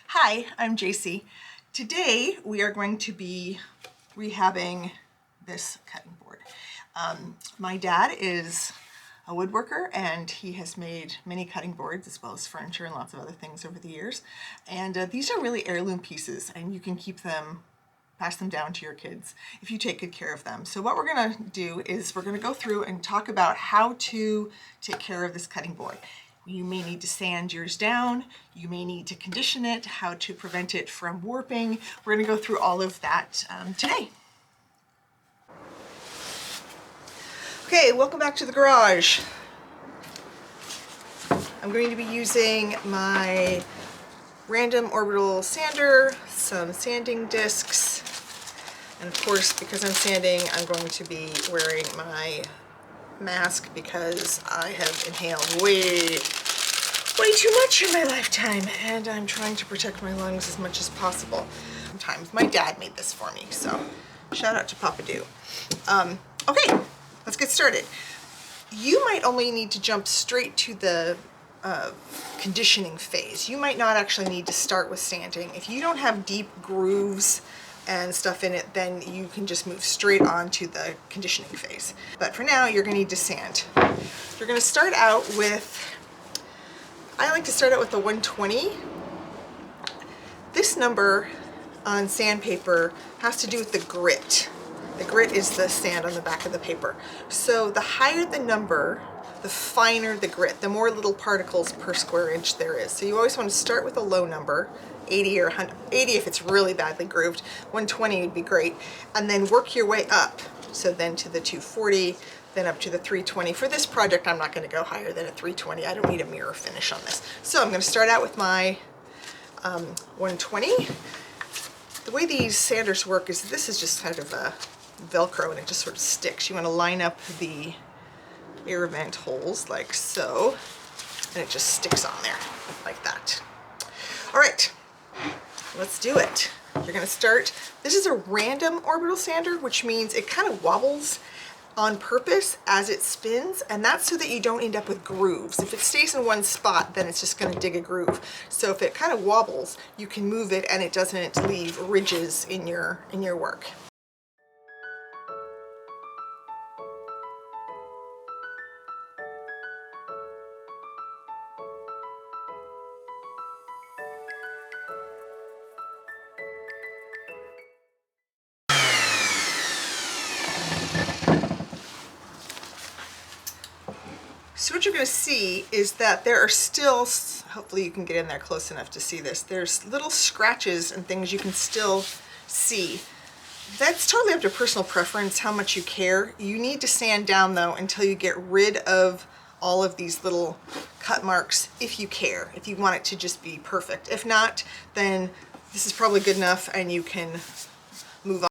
Hi, I'm JC. Today we are going to be rehabbing this cutting board. My dad is a woodworker and he has made many cutting boards as well as furniture and lots of other things over the years. And these are really heirloom pieces and you can keep them, pass them down to your kids if you take good care of them. So what we're gonna do is we're gonna go through and talk about how to take care of this cutting board. You may need to sand yours down, you may need to condition it, how to prevent it from warping. We're gonna go through all of that today. Okay, welcome back to the garage. I'm going to be using my random orbital sander, some sanding discs, and of course, because I'm sanding, I'm going to be wearing my mask because I have inhaled way too much in my lifetime and I'm trying to protect my lungs as much as possible. Sometimes my dad made this for me, so shout out to Papa Do. Okay, let's get started. You might only need to jump straight to the conditioning phase. You might not actually need to start with sanding. If you don't have deep grooves and stuff in it, then you can just move straight on to the conditioning phase. But for now, you're gonna need to sand. You're gonna start out with, I like to start out with the 120. This number on sandpaper has to do with the grit. The grit is the sand on the back of the paper. So the higher the number, the finer the grit, the more little particles per square inch there is. So you always want to start with a low number, 80 or 100, 80 if it's really badly grooved, 120 would be great, and then work your way up. So then to the 240, then up to the 320. For this project, I'm not going to go higher than a 320. I don't need a mirror finish on this. So I'm going to start out with my 120. The way these sanders work is this is just kind of a Velcro and it just sort of sticks. You want to line up the air vent holes like so, and it just sticks on there like that. All right, let's do it. You're going to start, this is a random orbital sander, which means it kind of wobbles on purpose as it spins, and that's so that you don't end up with grooves. If it stays in one spot, then it's just going to dig a groove. So if it kind of wobbles, you can move it and it doesn't leave ridges in your work. So what you're going to see is that there are still, hopefully you can get in there close enough to see this, there's little scratches and things you can still see. That's totally up to personal preference, how much you care. You need to sand down though until you get rid of all of these little cut marks if you care, if you want it to just be perfect. If not, then this is probably good enough and you can move on.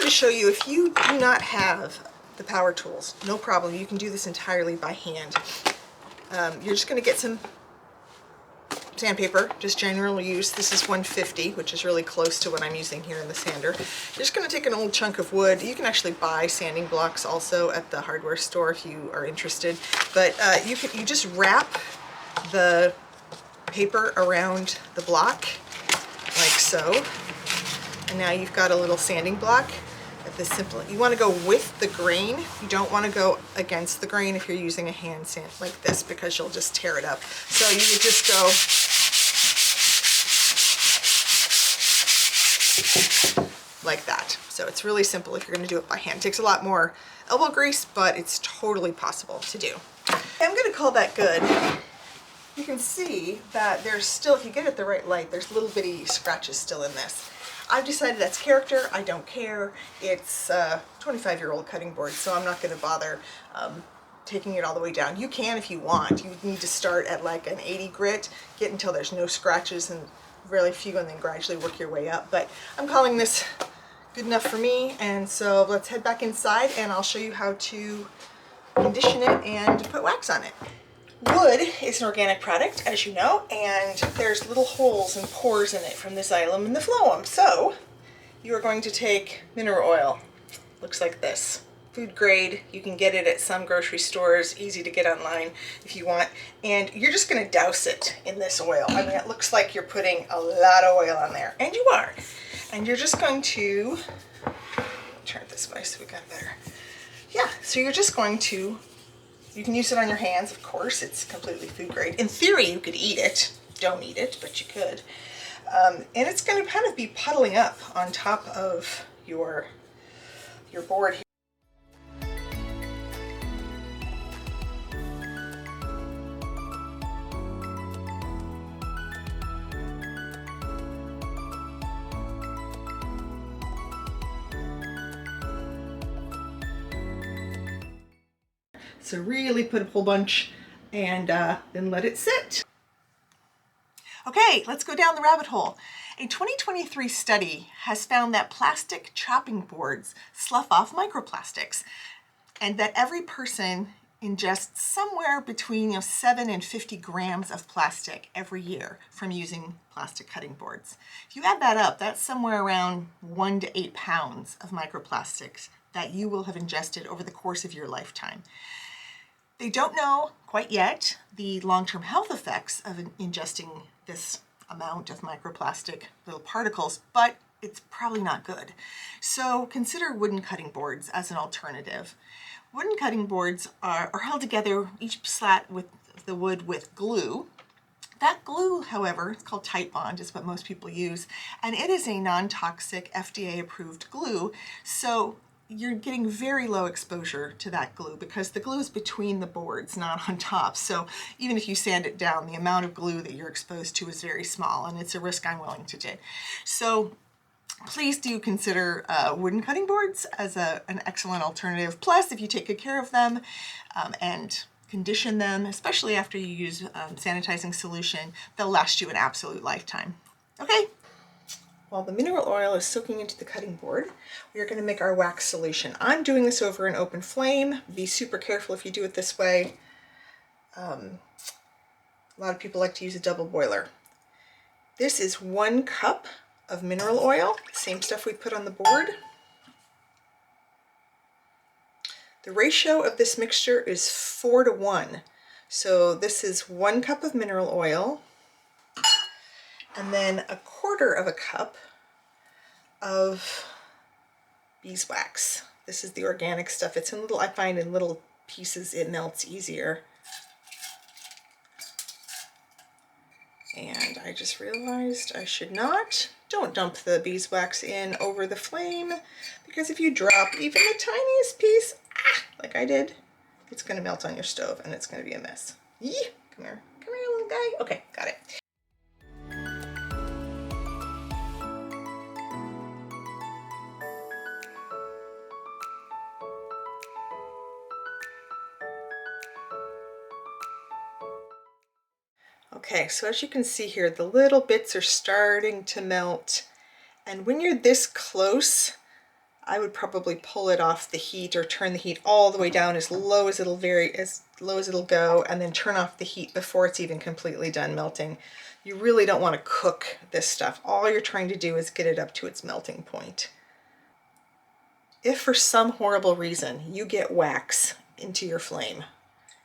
To show you, if you do not have the power tools, no problem, you can do this entirely by hand. You're just going to get some sandpaper, just general use. This is 150, which is really close to what I'm using here in the sander. You're just going to take an old chunk of wood. You can actually buy sanding blocks also at the hardware store if you are interested, but you just wrap the paper around the block like so, and now you've got a little sanding block. This simple. You want to go with the grain. You don't want to go against the grain if you're using a hand sand like this because you'll just tear it up. So you would just go like that. So it's really simple if you're going to do it by hand. It takes a lot more elbow grease, but it's totally possible to do. I'm going to call that good. You can see that there's still, if you get it the right light, there's little bitty scratches still in this. I've decided that's character. I don't care. It's a 25-year-old cutting board, so I'm not going to bother taking it all the way down. You can if you want. You need to start at like an 80 grit, get until there's no scratches and really few, and then gradually work your way up. But I'm calling this good enough for me. And so let's head back inside and I'll show you how to condition it and put wax on it. Wood is an organic product, as you know, and there's little holes and pores in it from the xylem and the phloem. So you are going to take mineral oil. Looks like this. Food grade. You can get it at some grocery stores, easy to get online if you want. And you're just going to douse it in this oil. I mean, it looks like you're putting a lot of oil on there, and you are. And you're just going to turn it this way so we got better. Yeah, so you're just going to, you can use it on your hands, of course. It's completely food grade. In theory, you could eat it. Don't eat it, but you could. And it's going to kind of be puddling up on top of your board here. So really put a whole bunch and then let it sit. Okay, let's go down the rabbit hole. A 2023 study has found that plastic chopping boards slough off microplastics, and that every person ingests somewhere between 7 and 50 grams of plastic every year from using plastic cutting boards. If you add that up, that's somewhere around 1 to 8 pounds of microplastics that you will have ingested over the course of your lifetime. They don't know quite yet the long-term health effects of ingesting this amount of microplastic little particles, but it's probably not good. So consider wooden cutting boards as an alternative. Wooden cutting boards are held together, each slat with the wood with glue. That glue, however, it's called Tight Bond, is what most people use, and it is a non-toxic FDA-approved glue, so you're getting very low exposure to that glue because the glue is between the boards, not on top. So even if you sand it down, the amount of glue that you're exposed to is very small, and it's a risk I'm willing to take. So please do consider wooden cutting boards as an excellent alternative. Plus, if you take good care of them and condition them, especially after you use sanitizing solution, they'll last you an absolute lifetime. Okay. While the mineral oil is soaking into the cutting board, we are going to make our wax solution. I'm doing this over an open flame. Be super careful if you do it this way. A lot of people like to use a double boiler. This is 1 cup of mineral oil, same stuff we put on the board. The ratio of this mixture is 4 to 1. So this is 1 cup of mineral oil, and then 1/4 of a cup of beeswax. This is the organic stuff. It's in little, I find in little pieces it melts easier. And I just realized I should not. Don't dump the beeswax in over the flame, because if you drop even the tiniest piece, like I did, it's going to melt on your stove and it's going to be a mess. Yee! Come here, little guy. Okay, got it. Okay, so as you can see here, the little bits are starting to melt. And when you're this close, I would probably pull it off the heat or turn the heat all the way down as low as it'll go, and then turn off the heat before it's even completely done melting. You really don't want to cook this stuff. All you're trying to do is get it up to its melting point. If for some horrible reason you get wax into your flame,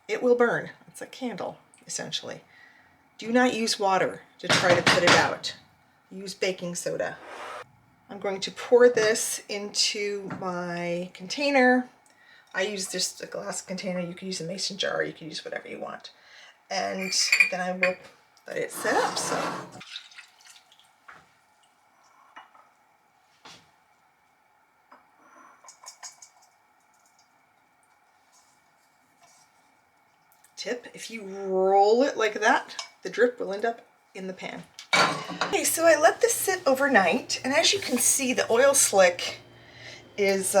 it will burn. It's a candle, essentially. Do not use water to try to put it out. Use baking soda. I'm going to pour this into my container. I use just a glass container. You can use a mason jar, you can use whatever you want. And then I will let it set up. So tip, if you roll it like that, the drip will end up in the pan. Okay, so I let this sit overnight, and as you can see, the oil slick is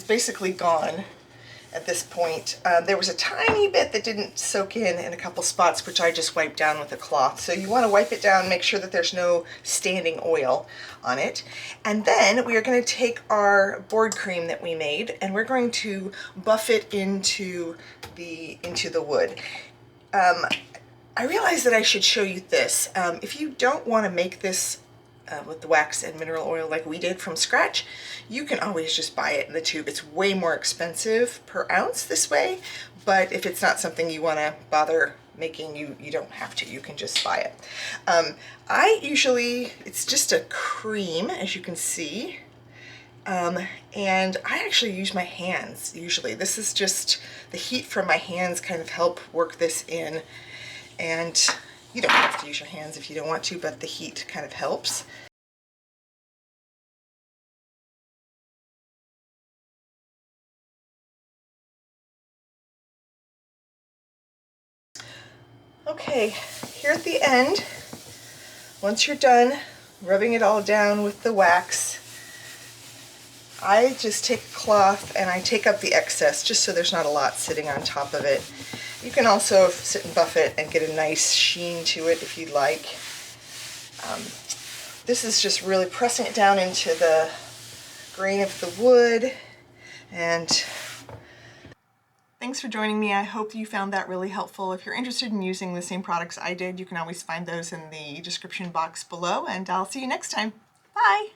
basically gone. at this point. There was a tiny bit that didn't soak in a couple spots, which I just wiped down with a cloth. So you want to wipe it down, make sure that there's no standing oil on it. And then we are going to take our board cream that we made and we're going to buff it into the wood. I realized that I should show you this. If you don't want to make this with the wax and mineral oil like we did from scratch, you can always just buy it in the tube. It's way more expensive per ounce this way, but if it's not something you want to bother making, you don't have to. You can just buy it. It's just a cream, as you can see, and I actually use my hands usually. This is just the heat from my hands kind of help work this in, and you don't have to use your hands if you don't want to, but the heat kind of helps. Okay, here at the end, once you're done rubbing it all down with the wax, I just take a cloth and I take up the excess just so there's not a lot sitting on top of it. You can also sit and buff it and get a nice sheen to it if you'd like. This is just really pressing it down into the grain of the wood. And thanks for joining me. I hope you found that really helpful. If you're interested in using the same products I did, you can always find those in the description box below, and I'll see you next time. Bye!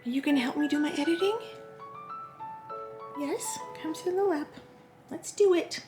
You can help me do my editing? Yes, come to the lap. Let's do it.